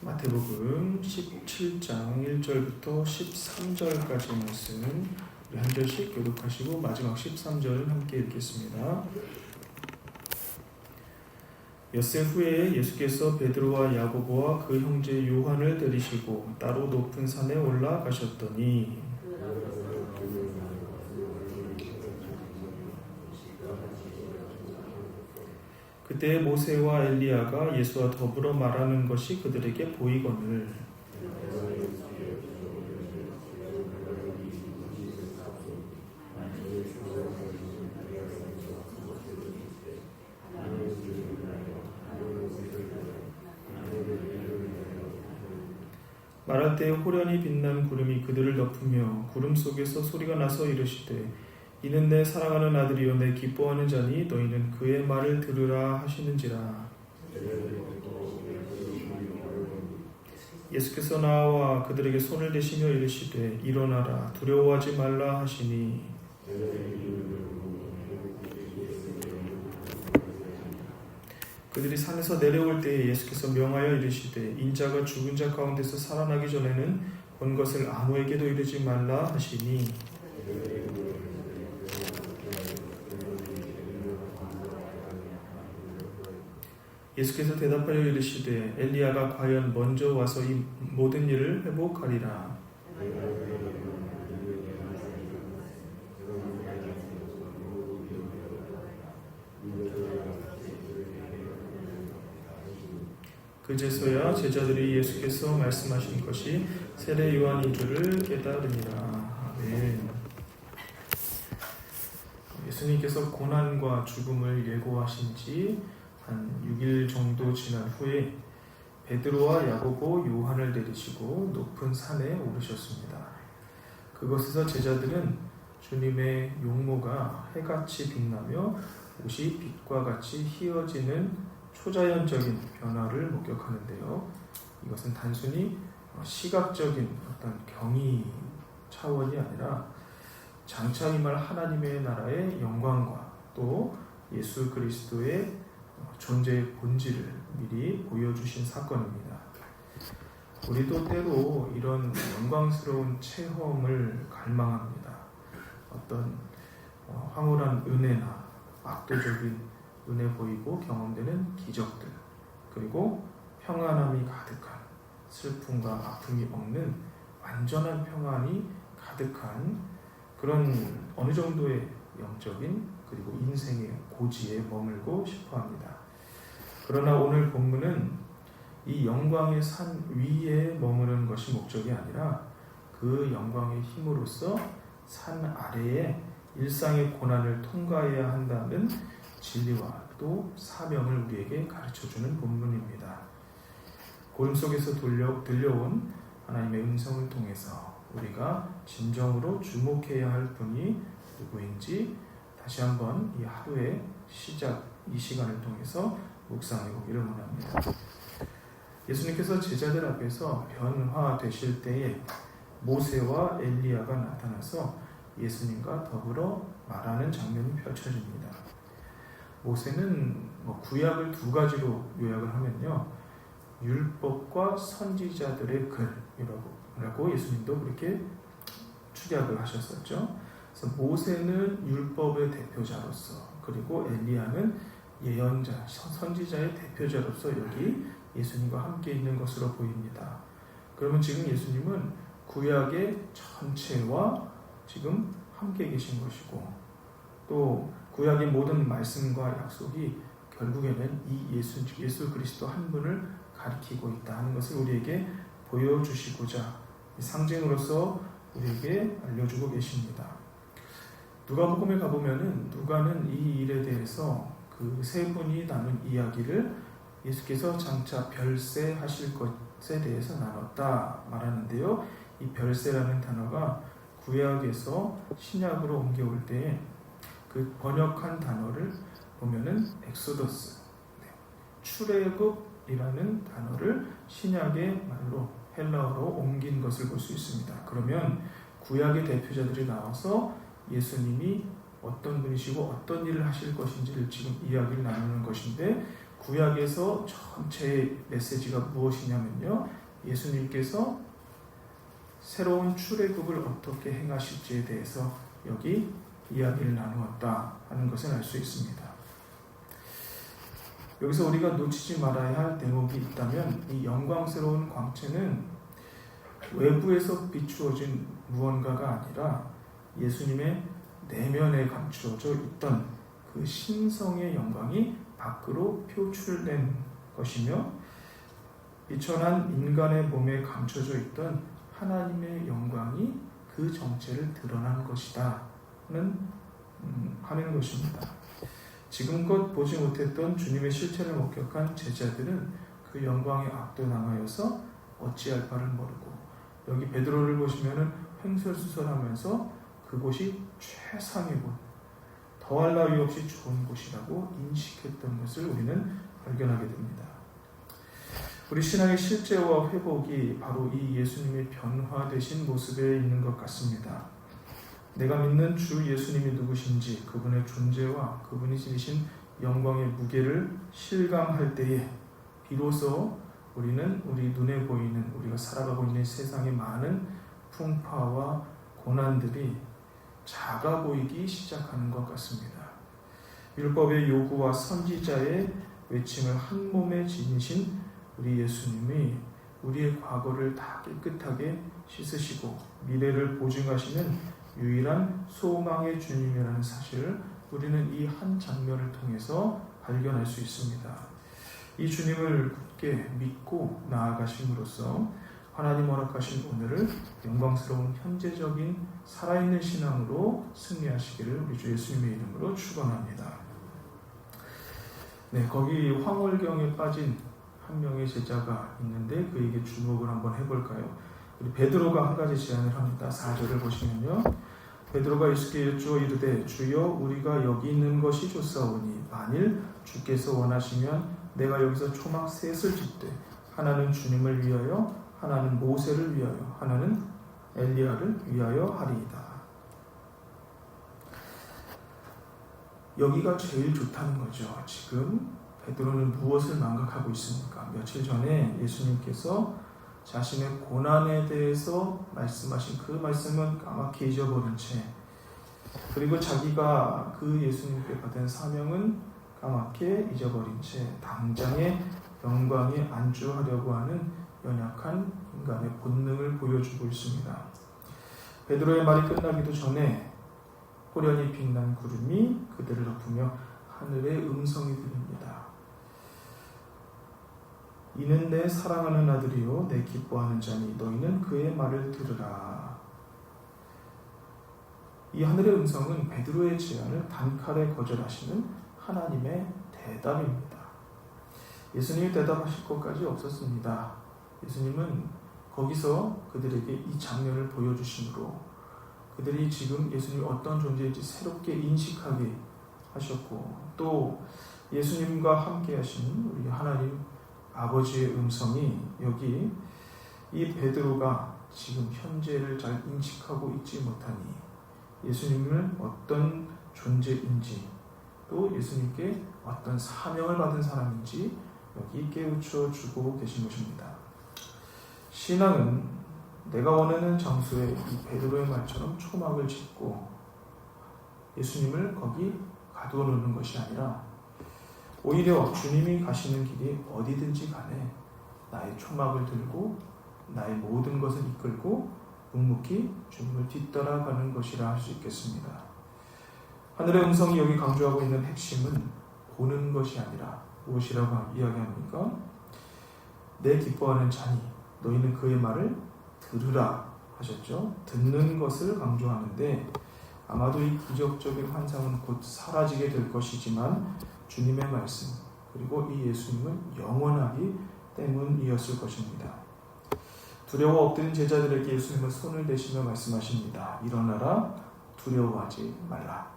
마태복음 17장 1절부터 13절까지 말씀 우리 한 절씩 교독하시고 마지막 13절을 함께 읽겠습니다. 엿새 후에 예수께서 베드로와 야고보와 그 형제 요한을 데리시고 따로 높은 산에 올라가셨더니 그때 모세와 엘리야가 예수와 더불어 말하는 것이 그들에게 보이거늘 말할 때 호련히 빛난 구름이 그들을 덮으며 구름 속에서 소리가 나서 이르시되 이는 내 사랑하는 아들이요 내 기뻐하는 자니 너희는 그의 말을 들으라 하시는지라. 예수께서 나와 그들에게 손을 대시며 이르시되 일어나라 두려워하지 말라 하시니 그들이 산에서 내려올 때에 예수께서 명하여 이르시되 인자가 죽은 자 가운데서 살아나기 전에는 본 것을 아무에게도 이르지 말라 하시니 예수께서 대답하여 이르시되 엘리야가 과연 먼저 와서 이 모든 일을 회복하리라. 그제서야 제자들이 예수께서 말씀하신 것이 세례 요한인 줄을 깨달으니라. 아멘. 예수님께서 고난과 죽음을 예고하신 지 한 6일 정도 지난 후에 베드로와 야고보, 요한을 데리시고 높은 산에 오르셨습니다. 그곳에서 제자들은 주님의 용모가 해같이 빛나며 옷이 빛과 같이 휘어지는 초자연적인 변화를 목격하는데요. 이것은 단순히 시각적인 어떤 경이 차원이 아니라 장차 임할 하나님의 나라의 영광과 또 예수 그리스도의 존재의 본질을 미리 보여주신 사건입니다. 우리도 때로 이런 영광스러운 체험을 갈망합니다. 어떤 황홀한 은혜나 압도적인 눈에 보이고 경험되는 기적들, 그리고 평안함이 가득한 슬픔과 아픔이 없는 완전한 평안이 가득한 그런 어느 정도의 영적인 그리고 인생의 고지에 머물고 싶어합니다. 그러나 오늘 본문은 이 영광의 산 위에 머무는 것이 목적이 아니라 그 영광의 힘으로써 산 아래에 일상의 고난을 통과해야 한다는 진리와 또 사명을 우리에게 가르쳐주는 본문입니다. 고름 속에서 들려온 하나님의 음성을 통해서 우리가 진정으로 주목해야 할 분이 누구인지 다시 한번 이 하루의 시작, 이 시간을 통해서 묵상해 보기를 원합니다. 예수님께서 제자들 앞에서 변화되실 때에 모세와 엘리야가 나타나서 예수님과 더불어 말하는 장면이 펼쳐집니다. 모세는 구약을 두 가지로 요약을 하면요, 율법과 선지자들의 글이라고 예수님도 그렇게 축약을 하셨었죠. 그래서 모세는 율법의 대표자로서, 그리고 엘리야는 예언자, 선지자의 대표자로서 여기 예수님과 함께 있는 것으로 보입니다. 그러면 지금 예수님은 구약의 전체와 지금 함께 계신 것이고, 또 구약의 모든 말씀과 약속이 결국에는 이 예수 그리스도 한 분을 가리키고 있다 하는 것을 우리에게 보여주시고자 상징으로서 우리에게 알려주고 계십니다. 누가복음에 가보면은 누가는 이 일에 대해서 그 세 분이 나눈 이야기를 예수께서 장차 별세하실 것에 대해서 나눴다 말하는데요. 이 별세라는 단어가 구약에서 신약으로 옮겨올 때 그 번역한 단어를 보면은 엑소더스, 출애굽이라는 단어를 신약의 말로 헬라어로 옮긴 것을 볼 수 있습니다. 그러면 구약의 대표자들이 나와서 예수님이 어떤 분이시고 어떤 일을 하실 것인지를 지금 이야기를 나누는 것인데, 구약에서 전체의 메시지가 무엇이냐면요, 예수님께서 새로운 출애굽을 어떻게 행하실지에 대해서 여기 이야기를 나누었다 하는 것을 알 수 있습니다. 여기서 우리가 놓치지 말아야 할 대목이 있다면, 이 영광스러운 광채는 외부에서 비추어진 무언가가 아니라 예수님의 내면에 감추어져 있던 그 신성의 영광이 밖으로 표출된 것이며, 비천한 인간의 몸에 감춰져 있던 하나님의 영광이 그 정체를 드러난 것이다 하는 것입니다. 지금껏 보지 못했던 주님의 실체를 목격한 제자들은 그 영광에 압도당하여서 어찌할 바를 모르고, 여기 베드로를 보시면은 횡설수설하면서 그곳이 최상의 곳, 더할 나위 없이 좋은 곳이라고 인식했던 것을 우리는 발견하게 됩니다. 우리 신앙의 실제와 회복이 바로 이 예수님의 변화되신 모습에 있는 것 같습니다. 내가 믿는 주 예수님이 누구신지, 그분의 존재와 그분이 지니신 영광의 무게를 실감할 때에 비로소 우리는 우리 눈에 보이는, 우리가 살아가고 있는 세상의 많은 풍파와 고난들이 작아 보이기 시작하는 것 같습니다. 율법의 요구와 선지자의 외침을 한 몸에 지니신 우리 예수님이 우리의 과거를 다 깨끗하게 씻으시고 미래를 보증하시는 유일한 소망의 주님이라는 사실을 우리는 이 한 장면을 통해서 발견할 수 있습니다. 이 주님을 굳게 믿고 나아가심으로써 하나님 허락하신 오늘을 영광스러운 현재적인 살아있는 신앙으로 승리하시기를 우리 주 예수님의 이름으로 축원합니다. 네, 거기 황홀경에 빠진 한 명의 제자가 있는데 그에게 주목을 한번 해볼까요? 우리 베드로가 한 가지 제안을 합니다. 4절을 보시면요, 베드로가 예수께 여쭈어 이르되 주여 우리가 여기 있는 것이 좋사오니 만일 주께서 원하시면 내가 여기서 초막 셋을 짓되 하나는 주님을 위하여, 하나는 모세를 위하여, 하나는 엘리야를 위하여 하리이다. 여기가 제일 좋다는 거죠. 지금 베드로는 무엇을 망각하고 있습니까? 며칠 전에 예수님께서 자신의 고난에 대해서 말씀하신 그 말씀은 까맣게 잊어버린 채, 그리고 자기가 그 예수님께 받은 사명은 까맣게 잊어버린 채 당장의 영광에 안주하려고 하는 연약한 인간의 본능을 보여주고 있습니다. 베드로의 말이 끝나기도 전에 호련히 빛난 구름이 그들을 덮으며 하늘의 음성이 들립니다. 이는 내 사랑하는 아들이요 내 기뻐하는 자니 너희는 그의 말을 들으라. 이 하늘의 음성은 베드로의 제안을 단칼에 거절하시는 하나님의 대답입니다. 예수님이 대답하실 것까지 없었습니다. 예수님은 거기서 그들에게 이 장면을 보여주심으로 그들이 지금 예수님이 어떤 존재인지 새롭게 인식하게 하셨고, 또 예수님과 함께 하신 우리 하나님 아버지의 음성이 여기 이 베드로가 지금 현재를 잘 인식하고 있지 못하니 예수님을 어떤 존재인지, 또 예수님께 어떤 사명을 받은 사람인지 여기 깨우쳐 주고 계신 것입니다. 신앙은 내가 원하는 장소에 이 베드로의 말처럼 초막을 짓고 예수님을 거기 가두어 놓는 것이 아니라, 오히려 주님이 가시는 길이 어디든지 간에 나의 초막을 들고 나의 모든 것을 이끌고 묵묵히 주님을 뒤따라가는 것이라 할 수 있겠습니다. 하늘의 음성이 여기 강조하고 있는 핵심은 보는 것이 아니라 무엇이라고 이야기합니까? 내 기뻐하는 자니 너희는 그의 말을 들으라 하셨죠. 듣는 것을 강조하는데, 아마도 이 기적적인 환상은 곧 사라지게 될 것이지만 주님의 말씀, 그리고 이 예수님은 영원하기 때문이었을 것입니다. 두려워 엎드린 제자들에게 예수님은 손을 대시며 말씀하십니다. 일어나라, 두려워하지 말라.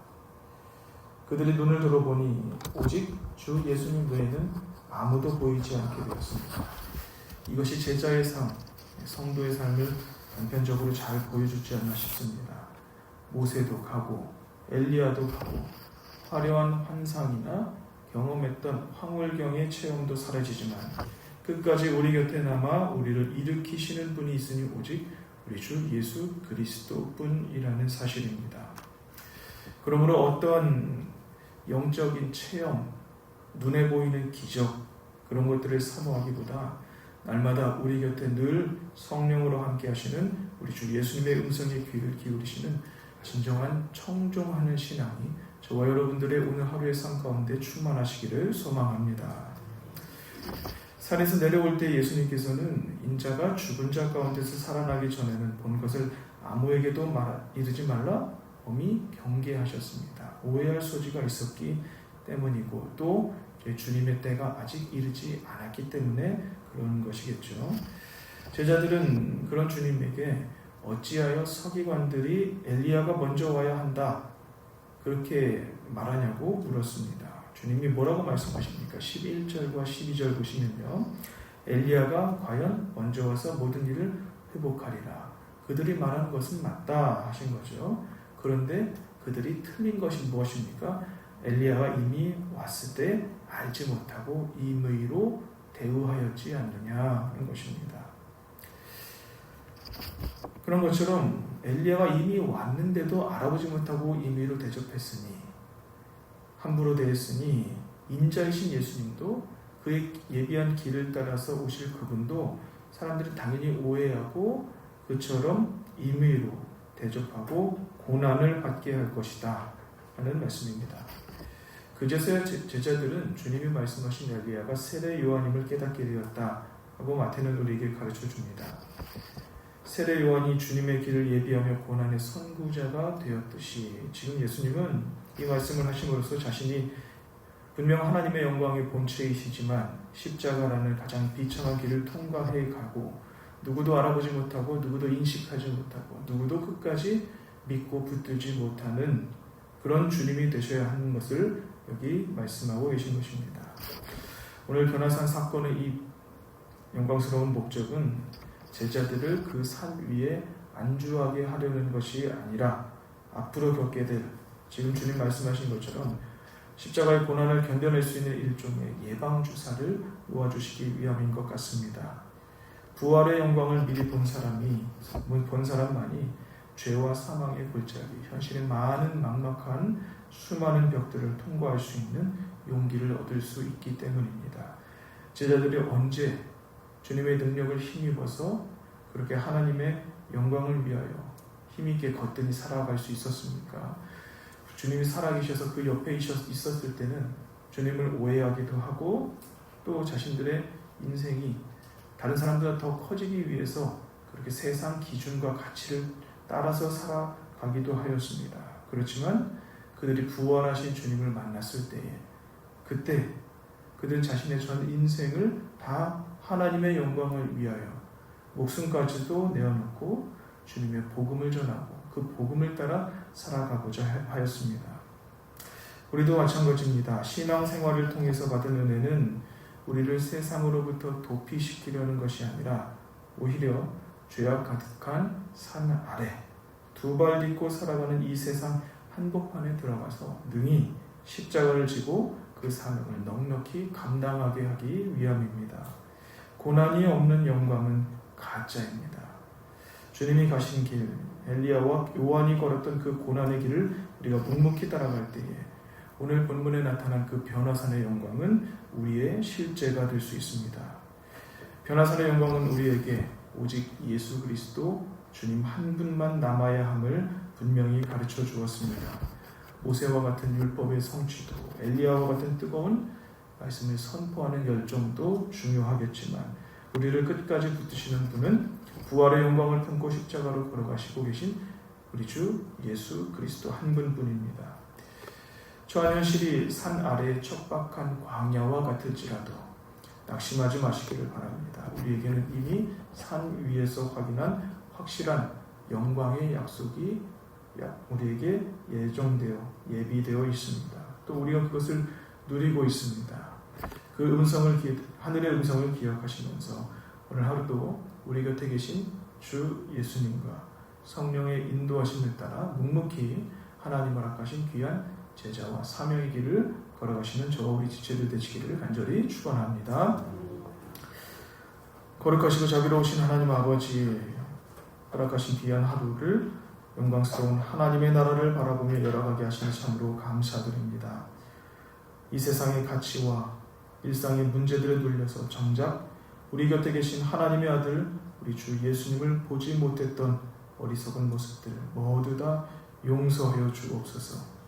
그들이 눈을 들어보니 오직 주 예수님 외에는 아무도 보이지 않게 되었습니다. 이것이 제자의 삶, 성도의 삶을 단편적으로 잘 보여주지 않나 싶습니다. 모세도 가고 엘리야도 가고 화려한 환상이나 경험했던 황홀경의 체험도 사라지지만 끝까지 우리 곁에 남아 우리를 일으키시는 분이 있으니 오직 우리 주 예수 그리스도뿐이라는 사실입니다. 그러므로 어떠한 영적인 체험, 눈에 보이는 기적 그런 것들을 사모하기보다 날마다 우리 곁에 늘 성령으로 함께 하시는 우리 주 예수님의 음성에 귀를 기울이시는 진정한 청종하는 신앙이 저와 여러분들의 오늘 하루의 삶 가운데 충만하시기를 소망합니다. 산에서 내려올 때 예수님께서는 인자가 죽은 자 가운데서 살아나기 전에는 본 것을 아무에게도 이르지 말라 엄히 경계하셨습니다. 오해할 소지가 있었기 때문이고 또 주님의 때가 아직 이르지 않았기 때문에 그런 것이겠죠. 제자들은 그런 주님에게 어찌하여 서기관들이 엘리야가 먼저 와야 한다 그렇게 말하냐고 물었습니다. 주님이 뭐라고 말씀하십니까? 11절과 12절 보시면요. 엘리야가 과연 먼저 와서 모든 일을 회복하리라. 그들이 말하는 것은 맞다 하신 거죠. 그런데 그들이 틀린 것이 무엇입니까? 엘리야가 이미 왔을 때 알지 못하고 임의로 대우하였지 않느냐 하는 것입니다. 그런 것처럼 엘리야가 이미 왔는데도 알아보지 못하고 임의로 대접했으니 함부로 대했으니 인자이신 예수님도 그의 예비한 길을 따라서 오실 그분도 사람들은 당연히 오해하고 그처럼 임의로 대접하고 고난을 받게 할 것이다 하는 말씀입니다. 그제서야 제자들은 주님이 말씀하신 엘리야가 세례 요한임을 깨닫게 되었다 하고 마태는 우리에게 가르쳐 줍니다. 세례 요한이 주님의 길을 예비하며 고난의 선구자가 되었듯이 지금 예수님은 이 말씀을 하심으로써 자신이 분명 하나님의 영광의 본체이시지만 십자가라는 가장 비참한 길을 통과해 가고 누구도 알아보지 못하고 누구도 인식하지 못하고 누구도 끝까지 믿고 붙들지 못하는 그런 주님이 되셔야 하는 것을 여기 말씀하고 계신 것입니다. 오늘 변화산 사건의 이 영광스러운 목적은 제자들을 그 산 위에 안주하게 하려는 것이 아니라 앞으로 겪게 될 지금 주님 말씀하신 것처럼 십자가의 고난을 견뎌낼 수 있는 일종의 예방주사를 놓아주시기 위함인 것 같습니다. 부활의 영광을 미리 본 사람만이 죄와 사망의 골짜기, 현실의 많은 막막한 수많은 벽들을 통과할 수 있는 용기를 얻을 수 있기 때문입니다. 제자들이 언제 주님의 능력을 힘입어서 그렇게 하나님의 영광을 위하여 힘있게 거뜬히 살아갈 수 있었습니까? 주님이 살아계셔서 그 옆에 있었을 때는 주님을 오해하기도 하고 또 자신들의 인생이 다른 사람보다 더 커지기 위해서 그렇게 세상 기준과 가치를 따라서 살아가기도 하였습니다. 그렇지만 그들이 부활하신 주님을 만났을 때에 그때 그들 자신의 전 인생을 다 하나님의 영광을 위하여 목숨까지도 내어놓고 주님의 복음을 전하고 그 복음을 따라 살아가고자 하였습니다. 우리도 마찬가지입니다. 신앙생활을 통해서 받은 은혜는 우리를 세상으로부터 도피시키려는 것이 아니라 오히려 죄악 가득한 산 아래 두 발 딛고 살아가는 이 세상 한복판에 들어가서 능히 십자가를 지고 그 사명을 넉넉히 감당하게 하기 위함입니다. 고난이 없는 영광은 가짜입니다. 주님이 가신 길, 엘리야와 요한이 걸었던 그 고난의 길을 우리가 묵묵히 따라갈 때에 오늘 본문에 나타난 그 변화산의 영광은 우리의 실제가 될 수 있습니다. 변화산의 영광은 우리에게 오직 예수 그리스도 주님 한 분만 남아야 함을 분명히 가르쳐 주었습니다. 모세와 같은 율법의 성취도, 엘리야와 같은 뜨거운 말씀을 선포하는 열정도 중요하겠지만 우리를 끝까지 붙드시는 분은 부활의 영광을 품고 십자가로 걸어가시고 계신 우리 주 예수 그리스도 한 분뿐입니다. 처한 현실이 산 아래의 척박한 광야와 같을지라도 낙심하지 마시기를 바랍니다. 우리에게는 이미 산 위에서 확인한 확실한 영광의 약속이 우리에게 예비되어 있습니다. 또 우리가 그것을 누리고 있습니다. 그 하늘의 음성을 기억하시면서 오늘 하루도 우리 곁에 계신 주 예수님과 성령의 인도하심을 따라 묵묵히 하나님을 앞가신 귀한 제자와 사명의 길을 걸어가시는 저와 우리 지체들 되시기를 간절히 축원합니다. 거룩하시고 자비로우신 하나님 아버지, 허락하신 귀한 하루를 영광스러운 하나님의 나라를 바라보며 열어가게 하시니 참으로 감사드립니다. 이 세상의 가치와 일상의 문제들에 눌려서 정작 우리 곁에 계신 하나님의 아들 우리 주 예수님을 보지 못했던 어리석은 모습들 모두 다 용서하여 주옵소서.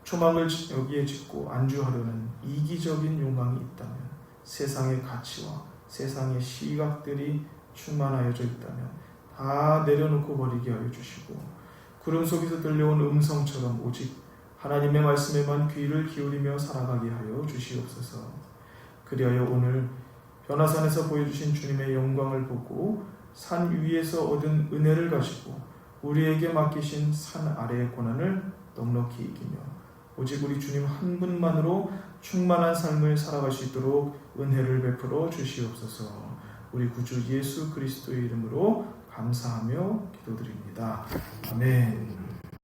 초막을 여기에 짓고 안주하려는 이기적인 욕망이 있다면, 세상의 가치와 세상의 시각들이 충만하여져 있다면 다 내려놓고 버리게 하여 주시고, 구름 속에서 들려온 음성처럼 오직 하나님의 말씀에만 귀를 기울이며 살아가게 하여 주시옵소서. 그리하여 오늘 변화산에서 보여주신 주님의 영광을 보고 산 위에서 얻은 은혜를 가지고 우리에게 맡기신 산 아래의 고난을 넉넉히 이기며 오직 우리 주님 한 분만으로 충만한 삶을 살아갈 수 있도록 은혜를 베풀어 주시옵소서. 우리 구주 예수 그리스도의 이름으로 감사하며 기도드립니다. 아멘.